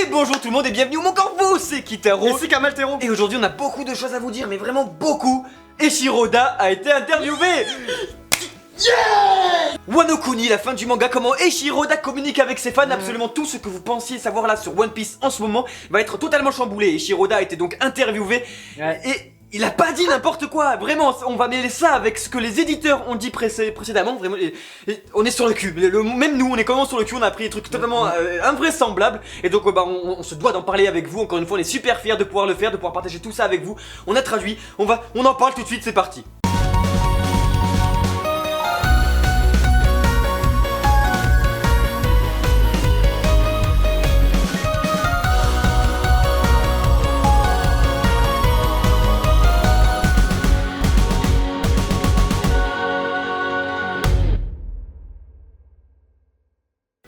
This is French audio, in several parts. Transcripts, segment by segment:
Et bonjour tout le monde et bienvenue au Mon Corvo, c'est Kitaro. Et c'est Kamaltero. Et aujourd'hui on a beaucoup de choses à vous dire, mais vraiment beaucoup. Eiichiro-Oda a été interviewé. Yeah! Wano Kuni, la fin du manga, comment Eiichiro-Oda communique avec ses fans. Absolument tout ce que vous pensiez savoir là sur One Piece en ce moment va être totalement chamboulé. Eiichiro-Oda a été donc interviewé et il a pas dit n'importe quoi. Vraiment, on va mêler ça avec ce que les éditeurs ont dit précédemment. Vraiment, et on est sur le cul. Même nous, on est comment sur le cul. On a appris des trucs totalement invraisemblables. Et donc, on se doit d'en parler avec vous. Encore une fois, on est super fiers de pouvoir le faire, de pouvoir partager tout ça avec vous. On a traduit. On en parle tout de suite. C'est parti.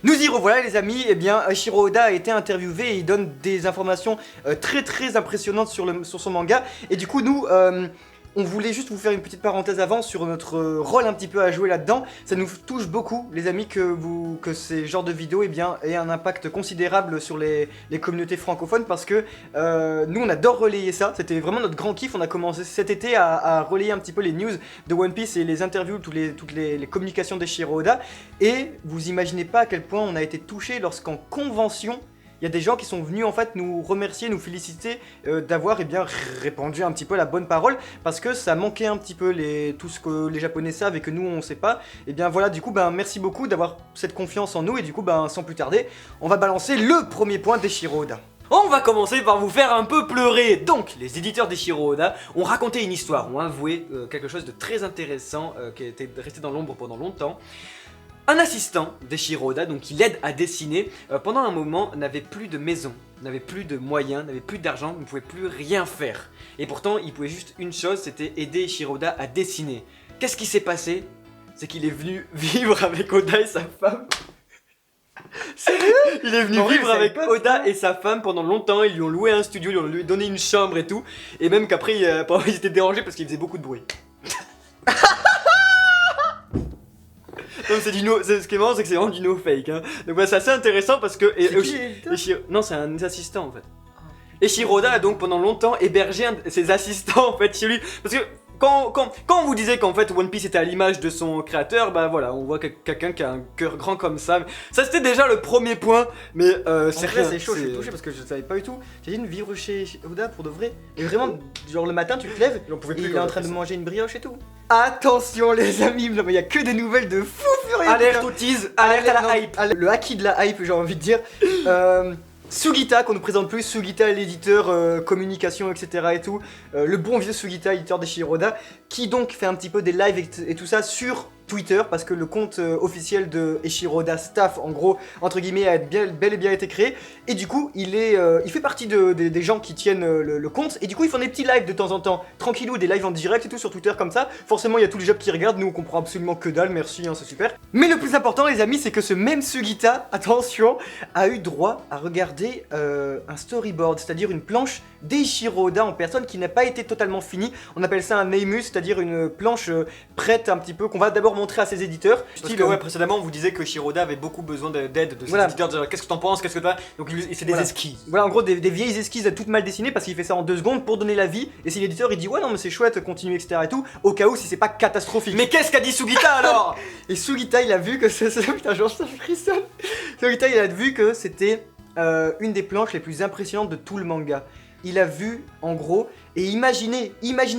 Nous y revoilà les amis, eh bien Eiichiro-Oda a été interviewé et il donne des informations très impressionnantes sur son manga. Et du coup nous, on voulait juste vous faire une petite parenthèse avant sur notre rôle un petit peu à jouer là-dedans. Ça nous touche beaucoup les amis que ces genres de vidéos eh bien, aient un impact considérable sur les communautés francophones parce que nous on adore relayer ça, c'était vraiment notre grand kiff. On a commencé cet été à relayer un petit peu les news de One Piece et les interviews, toutes les communications d'Eiichiro-Oda. Et vous imaginez pas à quel point on a été touché lorsqu'en convention il y a des gens qui sont venus en fait nous remercier, nous féliciter d'avoir eh bien répandu un petit peu la bonne parole parce que ça manquait un petit peu tout ce que les japonais savent et que nous on sait pas. Et bien voilà, du coup merci beaucoup d'avoir cette confiance en nous et du coup sans plus tarder, on va balancer le premier point d'Eiichiro-Oda. On va commencer par vous faire un peu pleurer. Donc, les éditeurs d'Eiichiro-Oda ont raconté une histoire, ont avoué quelque chose de très intéressant qui a été resté dans l'ombre pendant longtemps. Un assistant d'Eiichiro-Oda, donc qui l'aide à dessiner, pendant un moment n'avait plus de maison, n'avait plus de moyens, n'avait plus d'argent, ne pouvait plus rien faire. Et pourtant, il pouvait juste une chose, c'était aider Eiichiro-Oda à dessiner. Qu'est-ce qui s'est passé? C'est qu'il est venu vivre avec Oda et sa femme. Sérieux? Il est venu vivre avec Oda et sa femme pendant longtemps, ils lui ont loué un studio, ils lui ont donné une chambre et tout. Et même qu'après, ils étaient dérangés parce qu'il faisait beaucoup de bruit. Non, c'est du no, ce qui est marrant c'est que c'est vraiment du no fake hein. Donc voilà, c'est assez intéressant parce que non, c'est un assistant en fait. Eiichiro-Oda a donc pendant longtemps hébergé ses assistants en fait chez lui parce que quand on vous disait qu'en fait One Piece était à l'image de son créateur, bah voilà, on voit quelqu'un qui a un cœur grand comme ça. Ça c'était déjà le premier point, mais c'est rien. C'est chaud, je suis touché parce que je savais pas du tout. T'imagines vivre chez Oda pour de vrai. Et vraiment, genre le matin tu te lèves, il est en train de manger une brioche et tout. Attention les amis, il y a que des nouvelles de fou furieux. Alerte au tease, alerte à la hype. Le haki de la hype, j'ai envie de dire. Sugita, qu'on ne présente plus, Sugita l'éditeur, communication, etc. et tout, le bon vieux Sugita, éditeur d'Eiichiro-Oda, qui donc fait un petit peu des lives et tout ça sur Twitter, parce que le compte officiel de Eiichiro-Oda Staff, en gros, entre guillemets, a bel et bien été créé, et du coup, il fait partie des gens qui tiennent le compte, et du coup, ils font des petits lives de temps en temps, tranquillou, des lives en direct et tout sur Twitter comme ça. Forcément, il y a tous les jobs qui regardent, nous on comprend absolument que dalle, merci, hein, c'est super. Mais le plus important, les amis, c'est que ce même Sugita, attention, a eu droit à regarder un storyboard, c'est-à-dire une planche d'Eiichiro-Oda en personne qui n'a pas été totalement finie. On appelle ça un Neimus, c'est-à-dire une planche prête un petit peu, qu'on va d'abord montrer à ses éditeurs. Parce que ouais, précédemment on vous disait que Eiichiro-Oda avait beaucoup besoin d'aide de ses éditeurs, qu'est-ce que t'en penses, qu'est-ce que t'as. Donc il fait des esquisses. Voilà, en gros des vieilles esquisses toutes mal dessinées parce qu'il fait ça en 2 secondes pour donner la vie. Et si l'éditeur il dit ouais non mais c'est chouette, continue etc et tout, au cas où si c'est pas catastrophique. Mais qu'est-ce qu'a dit Sugita alors? Et Sugita il a vu que putain genre ça frissonne. Sugita il a vu que c'était une des planches les plus impressionnantes de tout le manga. Il a vu en gros, et imaginez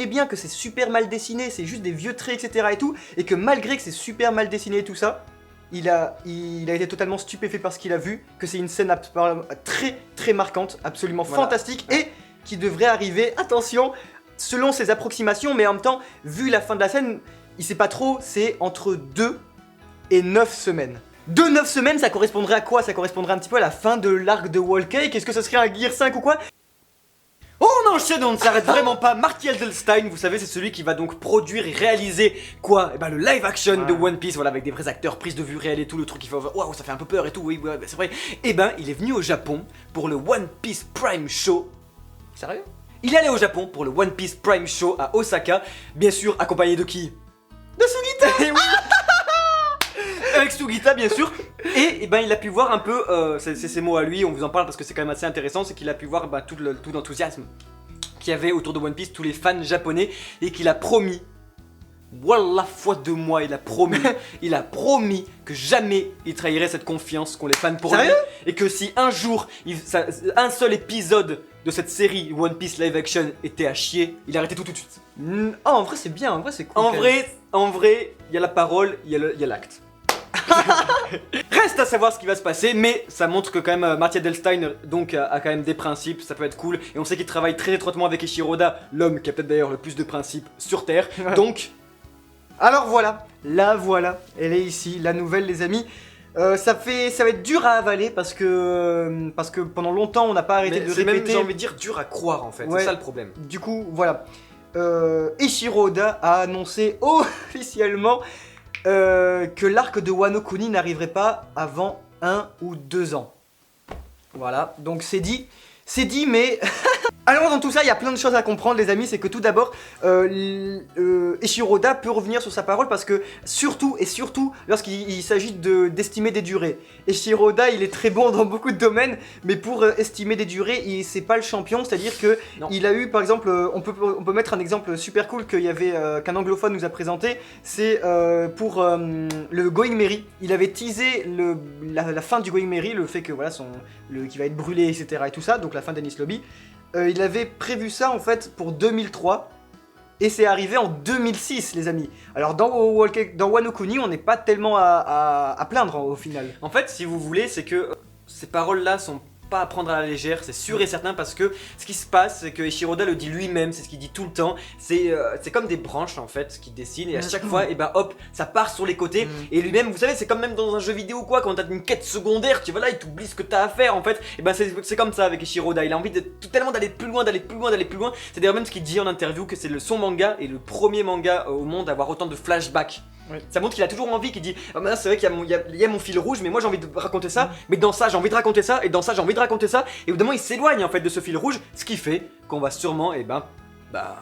bien que c'est super mal dessiné, c'est juste des vieux traits etc et tout, et que malgré que c'est super mal dessiné et tout ça, il a été totalement stupéfait par ce qu'il a vu, que c'est une scène très marquante, absolument fantastique, et qui devrait arriver, attention, selon ses approximations, mais en même temps, vu la fin de la scène, il sait pas trop, c'est entre 2 et 9 semaines. 9 semaines, ça correspondrait à quoi? Ça correspondrait un petit peu à la fin de l'arc de Whole Cake. Est-ce que ce serait un Gear 5 ou quoi? On enchaîne, on ne s'arrête vraiment pas. Marty Edelstein, vous savez, c'est celui qui va donc produire et réaliser quoi? Eh ben le live action de One Piece, voilà, avec des vrais acteurs, prise de vue réelle et tout, le truc qui fait waouh, ça fait un peu peur et tout, oui, ouais, c'est vrai. Eh ben, il est venu au Japon pour le One Piece Prime Show. Sérieux? Il est allé au Japon pour le One Piece Prime Show à Osaka, bien sûr, accompagné de qui? De Sugita. Avec Sugita, bien sûr. Et ben il a pu voir un peu, c'est ses mots à lui, on vous en parle parce que c'est quand même assez intéressant, c'est qu'il a pu voir tout l'enthousiasme qu'il y avait autour de One Piece, tous les fans japonais, et qu'il a promis, voilà foi de moi, il a promis que jamais il trahirait cette confiance qu'ont les fans pour lui, et que si un jour, un seul épisode de cette série One Piece live action était à chier, il arrêtait tout de suite. Oh, en vrai c'est bien, en vrai c'est cool. En vrai, il y a la parole, il y a l'acte. Reste à savoir ce qui va se passer, mais ça montre que quand même Marty Edelstein donc a quand même des principes, ça peut être cool, et on sait qu'il travaille très étroitement avec Eiichiro Oda, l'homme qui a peut-être d'ailleurs le plus de principes sur Terre, donc... Alors voilà, elle est ici, la nouvelle les amis. Ça va être dur à avaler parce que pendant longtemps on n'a pas arrêté de répéter. Même, j'ai envie de dire, dur à croire en fait, ouais, c'est ça le problème. Du coup, voilà. Eiichiro Oda a annoncé officiellement que l'arc de Wano Kuni n'arriverait pas avant 1 ou 2 ans. Voilà, donc c'est dit, mais... Alors dans tout ça, il y a plein de choses à comprendre les amis, c'est que tout d'abord, Eiichiro Oda peut revenir sur sa parole parce que surtout lorsqu'il s'agit d'estimer des durées. Eiichiro Oda il est très bon dans beaucoup de domaines, mais pour estimer des durées, c'est pas le champion, c'est-à-dire que il a eu par exemple, on peut mettre un exemple super cool qu'un anglophone nous a présenté, c'est pour le Going Merry. Il avait teasé la fin du Going Merry, le fait que voilà qui va être brûlé etc et tout ça, donc la fin d'Enies Lobby. Il avait prévu ça en fait pour 2003 et c'est arrivé en 2006 les amis. Alors dans Wano Kuni on n'est pas tellement à plaindre au final. En fait si vous voulez c'est que ces paroles là sont pas à prendre à la légère, c'est sûr et certain parce que ce qui se passe c'est que Eiichiro Oda le dit lui-même, c'est ce qu'il dit tout le temps, c'est comme des branches en fait qui dessinent et à chaque fois et ben hop ça part sur les côtés et lui-même vous savez c'est comme même dans un jeu vidéo quoi quand t'as une quête secondaire tu vas là il t'oublie ce que t'as à faire en fait et ben c'est comme ça avec Eiichiro Oda, il a envie tellement d'aller plus loin, c'est d'ailleurs même ce qu'il dit en interview que c'est son manga et le premier manga au monde à avoir autant de flashbacks. Ouais. Ça montre qu'il a toujours envie, qu'il dit oh, c'est vrai qu'il y a mon fil rouge, mais moi j'ai envie de raconter ça, mais dans ça j'ai envie de raconter ça, et dans ça j'ai envie de raconter ça, et évidemment il s'éloigne en fait de ce fil rouge, ce qui fait qu'on va sûrement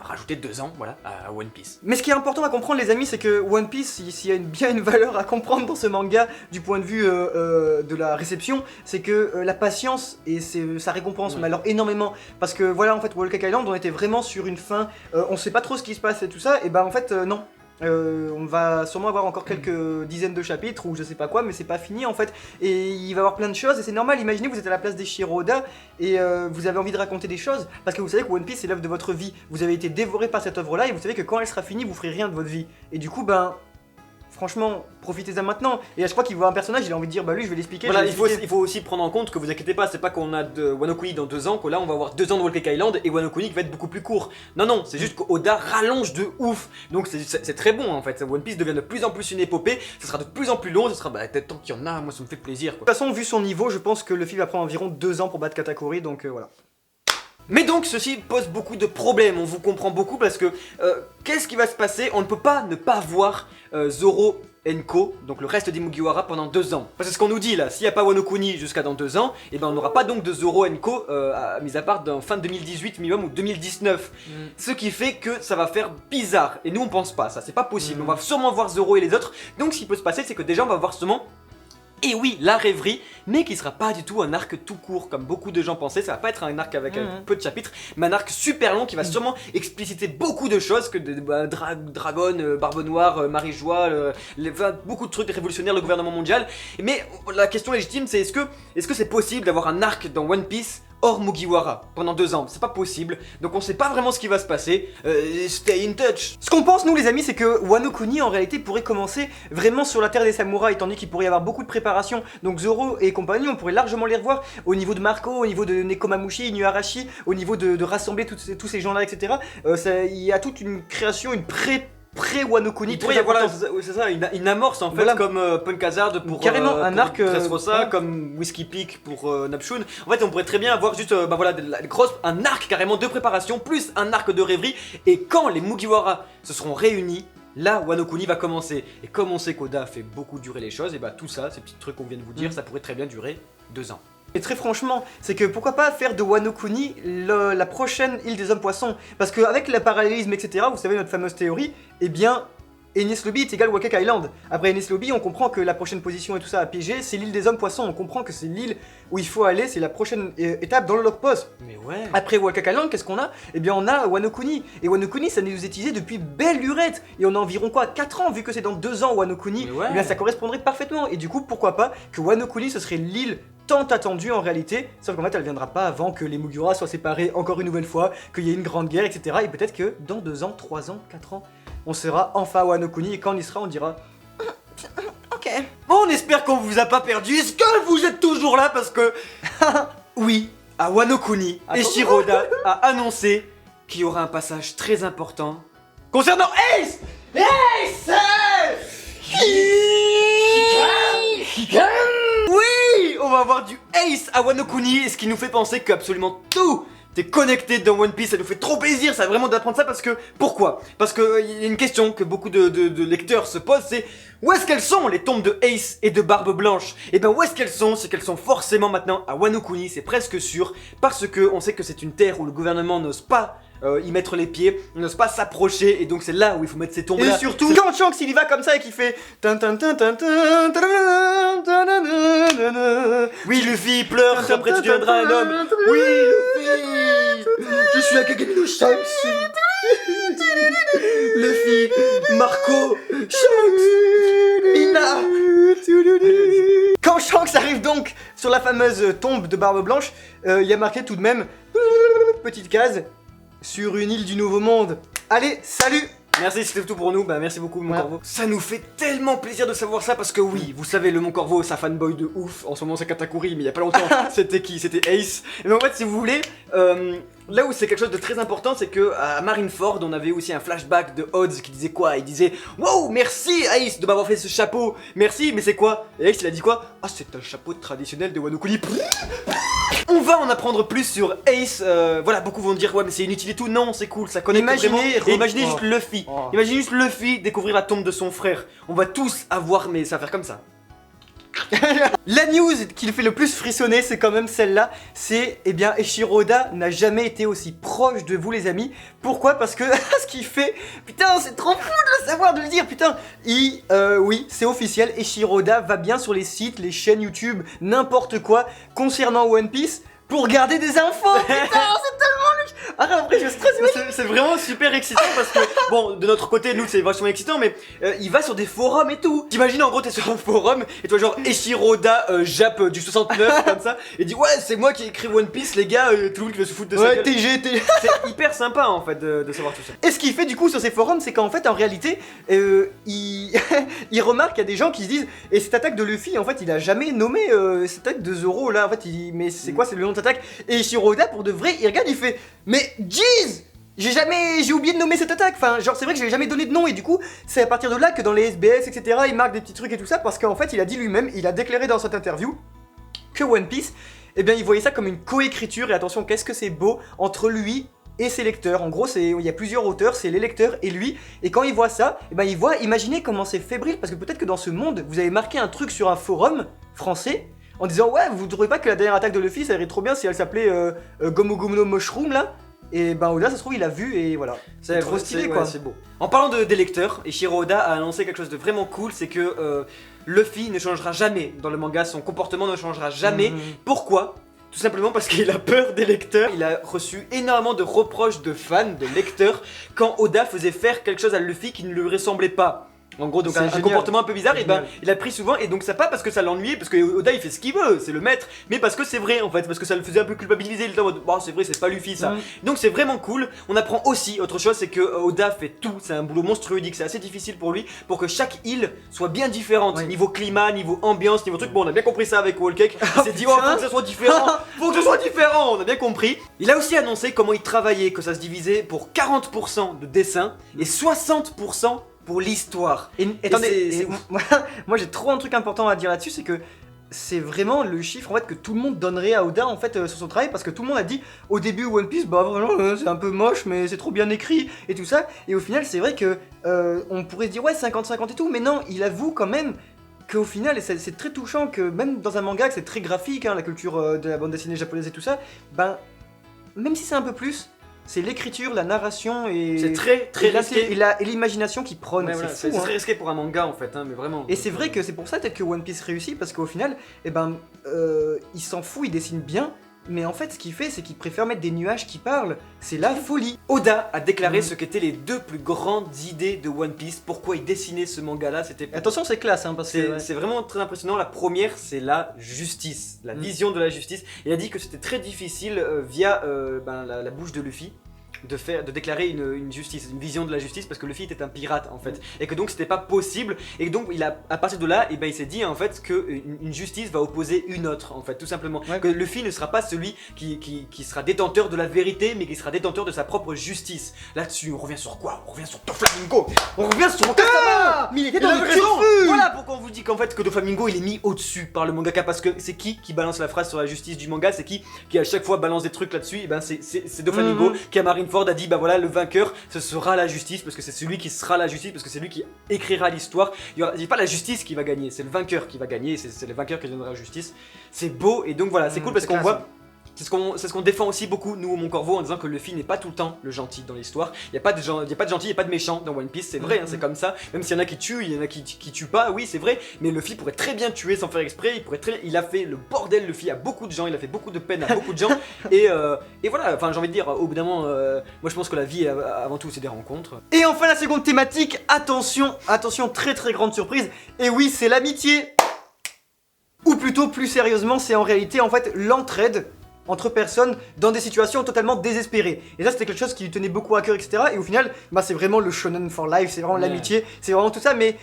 rajouter 2 ans voilà, à One Piece. Mais ce qui est important à comprendre les amis, c'est que One Piece, s'il y a bien une valeur à comprendre dans ce manga du point de vue de la réception, c'est que la patience et sa récompense, mais alors énormément, parce que voilà en fait Whole Cake Island on était vraiment sur une fin, on sait pas trop ce qui se passe et tout ça, et en fait non. On va sûrement avoir encore quelques dizaines de chapitres ou je sais pas quoi, mais c'est pas fini en fait. Et il va y avoir plein de choses et c'est normal. Imaginez vous êtes à la place d'Eiichiro Oda et vous avez envie de raconter des choses parce que vous savez que One Piece c'est l'œuvre de votre vie. Vous avez été dévoré par cette œuvre là et vous savez que quand elle sera finie vous ferez rien de votre vie. Et du coup franchement, profitez-en maintenant. Et je crois qu'il voit un personnage, il a envie de dire bah lui je vais l'expliquer. Voilà, il faut aussi prendre en compte que vous inquiétez pas, c'est pas qu'on a de Wano Kuni dans 2 ans, que là on va avoir 2 ans de Whole Cake Island et Wano Kuni qui va être beaucoup plus court. Non, c'est juste qu'Oda rallonge de ouf. Donc c'est très bon en fait. One Piece devient de plus en plus une épopée, ça sera de plus en plus long, ça sera peut-être tant qu'il y en a, moi ça me fait plaisir quoi. De toute façon, vu son niveau, je pense que le film va prendre environ 2 ans pour battre Katakuri, donc voilà. Mais donc ceci pose beaucoup de problèmes, on vous comprend beaucoup parce que qu'est-ce qui va se passer? On ne peut pas ne pas voir Zoro Enko, donc le reste des Mugiwara pendant 2 ans. Parce que ce qu'on nous dit là, s'il n'y a pas Wano Kuni jusqu'à dans 2 ans, et on n'aura pas donc de Zoro Enko, mis à part dans fin 2018 minimum ou 2019. Ce qui fait que ça va faire bizarre, et nous on pense pas, ça c'est pas possible, on va sûrement voir Zoro et les autres, donc ce qui peut se passer c'est que déjà on va voir sûrement... Et oui, la rêverie, mais qui sera pas du tout un arc tout court comme beaucoup de gens pensaient, ça va pas être un arc avec peu de chapitres, mais un arc super long qui va sûrement expliciter beaucoup de choses, que Dragon, Barbe Noire, Marie-Joie, beaucoup de trucs révolutionnaires, le gouvernement mondial. Mais la question légitime c'est est-ce que c'est possible d'avoir un arc dans One Piece hors Mugiwara pendant 2 ans? C'est pas possible, donc on sait pas vraiment ce qui va se passer, stay in touch. Ce qu'on pense nous les amis c'est que Wano Kuni en réalité pourrait commencer vraiment sur la terre des samouraïs, étant donné qu'il pourrait y avoir beaucoup de préparation, donc Zoro et compagnie on pourrait largement les revoir au niveau de Marco, au niveau de Nekomamushi, Inuarashi, au niveau de rassembler tous ces gens là etc. Il y a toute une création, une pré-Wano Kuni. Voilà, c'est ça, une amorce en fait, voilà. Comme Punk Hazard pour carrément un arc Dressrosa, comme Whiskey Peak pour Napshun. En fait, on pourrait très bien avoir juste un arc carrément de préparation plus un arc de rêverie. Et quand les Mugiwara se seront réunis, là Wano Kuni va commencer. Et comme on sait qu'Oda fait beaucoup durer les choses, et tout ça, ces petits trucs qu'on vient de vous dire, ça pourrait très bien durer 2 ans. Et très franchement, c'est que pourquoi pas faire de Wano Kuni la prochaine île des hommes poissons? Parce qu'avec le parallélisme, etc., vous savez notre fameuse théorie, eh bien, Enies Lobby est égal Wakak Island. Après Enies Lobby, on comprend que la prochaine position et tout ça à piéger, c'est l'île des hommes poissons. On comprend que c'est l'île où il faut aller, c'est la prochaine étape dans le log post. Mais ouais. Après Wakak Island, qu'est-ce qu'on a? Eh bien, on a Wano Kuni. Et Wano Kuni, ça nous est utilisé depuis belle lurette. Et on a environ quoi, 4 ans, vu que c'est dans 2 ans Wano Kuni. Mais ouais. Eh bien, ça correspondrait parfaitement. Et du coup, pourquoi pas que Wano Kuni, ce serait l'île tant attendue en réalité, sauf qu'en fait elle viendra pas avant que les Mugiwara soient séparés encore une nouvelle fois, qu'il y ait une grande guerre, etc. Et peut-être que dans 2 ans, 3 ans, 4 ans, on sera enfin à Wano Kuni et quand on y sera, on dira ok. Bon, on espère qu'on vous a pas perdu. Est-ce que vous êtes toujours là? Parce que oui, à Wano Kuni, Eiichiro Oda a annoncé qu'il y aura un passage très important concernant Ace. Oui, on va avoir du Ace à Wano Kuni, et ce qui nous fait penser qu'absolument tout est connecté dans One Piece. Ça nous fait trop plaisir, ça vraiment d'apprendre ça, parce que pourquoi? Parce que il y a une question que beaucoup de lecteurs se posent, c'est où est-ce qu'elles sont les tombes de Ace et de Barbe Blanche? Et ben où est-ce qu'elles sont? C'est qu'elles sont forcément maintenant à Wano Kuni, c'est presque sûr, parce que on sait que c'est une terre où le gouvernement n'ose pas y mettre les pieds, n'ose pas s'approcher, et donc c'est là où il faut mettre ces tombes là. Et surtout, quand Shanks il y va comme ça et qu'il fait oui, Luffy pleure, après tu deviendras un homme. Oui, Luffy, je suis Akagami no Shanks. Luffy, Marco, Shanks, Ina. Quand Shanks arrive donc sur la fameuse tombe de Barbe Blanche, il y a marqué tout de même petite case sur une île du Nouveau Monde. Allez, salut! Merci, c'était tout pour nous. Bah, merci beaucoup, Mon Ouais. Corvo. Ça nous fait tellement plaisir de savoir ça parce que oui, vous savez, le Mon Corvo, c'est un fanboy de ouf. En ce moment, c'est Katakuri, mais il y a pas longtemps, c'était qui? C'était Ace. Mais en fait, si vous voulez, là où c'est quelque chose de très important, c'est que à Marineford, on avait aussi un flashback de Odds qui disait quoi? Il disait wow, merci Ace de m'avoir fait ce chapeau. Merci, mais c'est quoi? Et Ace, il a dit quoi? Ah, c'est un chapeau traditionnel de Wano Kuni. On va en apprendre plus sur Ace. Voilà, beaucoup vont dire ouais, mais c'est inutile et tout. Non, c'est cool, ça connecte vraiment. Et imaginez juste Luffy. Oh. Imaginez juste Luffy découvrir la tombe de son frère. On va tous avoir, mais ça va faire comme ça. La news qui le fait le plus frissonner, c'est quand même celle-là. C'est, eh bien, Eiichiro Oda n'a jamais été aussi proche de vous, les amis. Pourquoi? Parce que ce qu'il fait, putain, c'est trop fou de le savoir, de le dire, putain. Oui, c'est officiel, Eiichiro Oda va bien sur les sites, les chaînes YouTube, n'importe quoi, concernant One Piece, pour garder des infos. Putain, c'est tellement le... Ah, après, je stresse. C'est vraiment super excitant parce que, bon, de notre côté, nous, c'est vachement excitant, mais il va sur des forums et tout. T'imagines, en gros, t'es sur un forum et toi, genre, Eiichiro Oda, Jap du 69, comme ça, et dit ouais, c'est moi qui ai écrit One Piece, les gars, tout le monde qui veut se foutre de ça. Ouais, TG. C'est hyper sympa, en fait, de savoir tout ça. Et ce qu'il fait du coup sur ces forums, c'est qu'en fait, en réalité, il... il remarque qu'il y a des gens qui se disent, et cette attaque de Luffy, en fait, il a jamais nommé cette attaque de Zoro là, en fait, mais c'est quoi, c'est le nom de cette attaque? Et Eiichiro Oda, pour de vrai, il regarde, il fait, mais jeez! J'ai oublié de nommer cette attaque, enfin genre c'est vrai que je l'ai jamais donné de nom et du coup c'est à partir de là que dans les SBS etc il marque des petits trucs et tout ça parce qu'en fait il a dit lui-même, il a déclaré dans cette interview que One Piece, eh bien il voyait ça comme une coécriture et attention qu'est-ce que c'est beau entre lui et ses lecteurs. En gros il y a plusieurs auteurs, c'est les lecteurs et lui et quand il voit ça, eh ben il voit, imaginez comment c'est fébrile parce que peut-être que dans ce monde vous avez marqué un truc sur un forum français en disant ouais vous trouvez pas que la dernière attaque de Luffy ça irait trop bien si elle s'appelait Gomu Gomu no Mushroom là? Et ben Oda ça se trouve il a vu et voilà. C'est trop stylé quoi. Ouais, c'est beau. En parlant des lecteurs, Eiichiro Oda a annoncé quelque chose de vraiment cool, c'est que Luffy ne changera jamais dans le manga, son comportement ne changera jamais. Pourquoi? Tout simplement parce qu'il a peur des lecteurs. Il a reçu énormément de reproches de fans, de lecteurs, quand Oda faisait faire quelque chose à Luffy qui ne lui ressemblait pas. En gros, donc un comportement un peu bizarre, et ben il a pris souvent, et donc ça pas parce que ça l'ennuyait, parce que Oda il fait ce qu'il veut, c'est le maître, mais parce que c'est vrai en fait, parce que ça le faisait un peu culpabiliser, il était en mode bon c'est vrai, c'est pas Luffy ça. Donc c'est vraiment cool. On apprend aussi autre chose, c'est que Oda fait tout, c'est un boulot monstrueux, il dit que c'est assez difficile pour lui, pour que chaque île soit bien différente, niveau climat, niveau ambiance, niveau truc. Bon, on a bien compris ça avec Whole Cake, il s'est dit oh faut que ça soit différent, faut que ça soit différent, on a bien compris. Il a aussi annoncé comment il travaillait, que ça se divisait pour 40% de dessin et 60% pour l'histoire. Et attendez, moi j'ai trop un truc important à dire là-dessus, c'est que c'est vraiment le chiffre en fait que tout le monde donnerait à Oda en fait sur son travail parce que tout le monde a dit au début One Piece bah vraiment c'est un peu moche mais c'est trop bien écrit et tout ça et au final c'est vrai que on pourrait se dire ouais 50-50 et tout mais non il avoue quand même qu'au final, et c'est très touchant que même dans un manga que c'est très graphique, hein, la culture de la bande dessinée japonaise et tout ça, ben même si c'est un peu plus, c'est l'écriture, la narration et... C'est très et risqué. et l'imagination qui prône, Ouais, voilà, c'est fou. très risqué pour un manga en fait, hein, mais vraiment. Et c'est vrai que c'est pour ça peut-être que One Piece réussit, parce qu'au final, il s'en fout, il dessine bien, mais en fait ce qu'il fait c'est qu'il préfère mettre des nuages qui parlent, c'est la folie. Oda a déclaré ce qu'étaient les 2 plus grandes idées de One Piece, pourquoi il dessinait ce manga là, c'était... Attention c'est classe, hein, parce que... C'est vraiment très impressionnant. La première, c'est la justice, la vision de la justice. Il a dit que c'était très difficile via la bouche de Luffy de déclarer une justice, une vision de la justice, parce que Luffy était un pirate en fait, et que donc c'était pas possible, et que donc à partir de là, il s'est dit en fait que une justice va opposer une autre en fait, tout simplement. Ouais. Que Luffy ne sera pas celui qui sera détenteur de la vérité, mais qui sera détenteur de sa propre justice. Là-dessus, on revient sur quoi? On revient sur Doflamingo. On revient sur Kasama. Mais il était Il dans avait le raison. turfu. Voilà pourquoi on vous dit qu'en fait que Doflamingo il est mis au-dessus par le mangaka, parce que c'est qui balance la phrase sur la justice du manga, c'est qui à chaque fois balance des trucs là-dessus, et ben c'est Doflamingo qui à Marineford a dit bah voilà, le vainqueur ce sera la justice, parce que c'est celui qui sera la justice, parce que c'est lui qui écrira l'histoire. Il n'y a pas la justice qui va gagner, c'est le vainqueur qui va gagner, c'est le vainqueur qui donnera la justice. C'est beau, et donc voilà, c'est cool parce qu'on voit. C'est ce qu'on défend aussi beaucoup, nous, au Mon Corvo, en disant que Luffy n'est pas tout le temps le gentil dans l'histoire. Il n'y a pas de gentil, il n'y a pas de méchant dans One Piece, c'est vrai, hein, c'est comme ça. Même s'il y en a qui tuent, il y en a qui tuent pas, oui, c'est vrai. Mais Luffy pourrait très bien tuer sans faire exprès. Il a fait le bordel, Luffy, à beaucoup de gens. Il a fait beaucoup de peine à beaucoup de gens. Et voilà, enfin, j'ai envie de dire, au bout d'un moment, moi je pense que la vie, avant tout, c'est des rencontres. Et enfin la seconde thématique, attention, très très grande surprise, et oui c'est l'amitié. Ou plutôt plus sérieusement, c'est en réalité en fait l'entraide entre personnes dans des situations totalement désespérées. Et ça c'était quelque chose qui lui tenait beaucoup à cœur, etc. Et au final, c'est vraiment le shonen for life, c'est vraiment l'amitié, c'est vraiment tout ça, mais...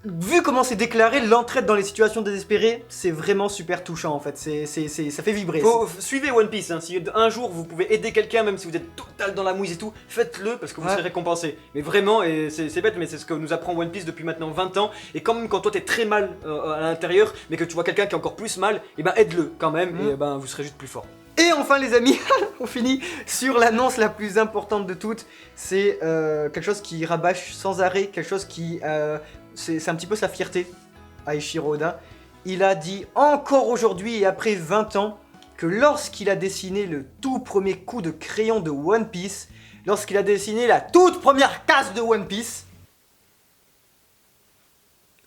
Vu comment c'est déclaré, l'entraide dans les situations désespérées, c'est vraiment super touchant en fait, ça fait vibrer. Suivez One Piece, hein. Si un jour vous pouvez aider quelqu'un, même si vous êtes total dans la mouise et tout, faites-le parce que vous serez récompensé. Mais vraiment, et c'est bête, mais c'est ce que nous apprend One Piece depuis maintenant 20 ans. Et quand même, quand toi t'es très mal à l'intérieur, mais que tu vois quelqu'un qui est encore plus mal, et aide-le quand même, et vous serez juste plus fort. Et enfin les amis, on finit sur l'annonce la plus importante de toutes, c'est quelque chose qui rabâche sans arrêt, quelque chose qui... c'est un petit peu sa fierté à Eiichiro Oda. Il a dit encore aujourd'hui et après 20 ans que lorsqu'il a dessiné le tout premier coup de crayon de One Piece, lorsqu'il a dessiné la toute première case de One Piece,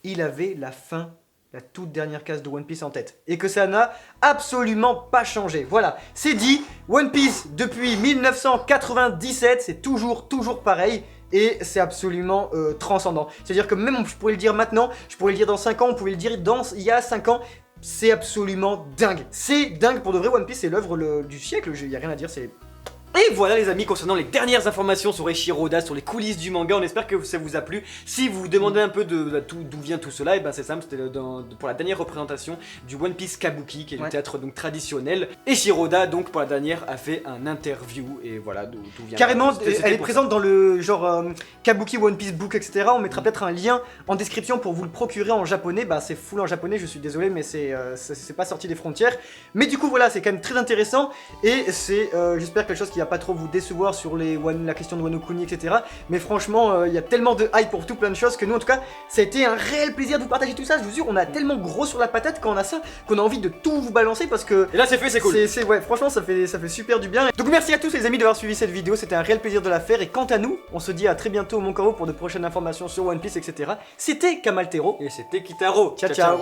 il avait la fin, la toute dernière case de One Piece en tête. Et que ça n'a absolument pas changé. Voilà, c'est dit, One Piece depuis 1997, c'est toujours pareil. Et c'est absolument transcendant. C'est-à-dire que même je pourrais le dire maintenant, je pourrais le dire dans 5 ans, on pouvait le dire il y a 5 ans. C'est absolument dingue. C'est dingue pour de vrai, One Piece c'est l'œuvre du siècle, il n'y a rien à dire, c'est... Et voilà les amis, concernant les dernières informations sur Eiichiro Oda, sur les coulisses du manga, on espère que ça vous a plu. Si vous vous demandez un peu d'où vient tout cela, et c'est simple, c'était pour la dernière représentation du One Piece Kabuki, qui est le théâtre donc traditionnel. Eiichiro Oda, donc pour la dernière, a fait un interview, et voilà d'où vient... Carrément, elle est présente dans le genre Kabuki One Piece Book, etc. On mettra peut-être un lien en description pour vous le procurer en japonais. C'est full en japonais, je suis désolé, mais c'est pas sorti des frontières. Mais du coup voilà, c'est quand même très intéressant, et c'est j'espère quelque chose qui va pas trop vous décevoir sur la question de Wano Kuni, etc. Mais franchement, il y a tellement de hype pour tout plein de choses que nous, en tout cas, ça a été un réel plaisir de vous partager tout ça. Je vous jure, on a tellement gros sur la patate quand on a ça, qu'on a envie de tout vous balancer parce que... Et là c'est fait, c'est cool. Ouais, franchement, ça fait super du bien. Donc merci à tous les amis d'avoir suivi cette vidéo, c'était un réel plaisir de la faire. Et quant à nous, on se dit à très bientôt au Mon Corvo pour de prochaines informations sur One Piece, etc. C'était Kamaltero. Et c'était Kitaro. Ciao.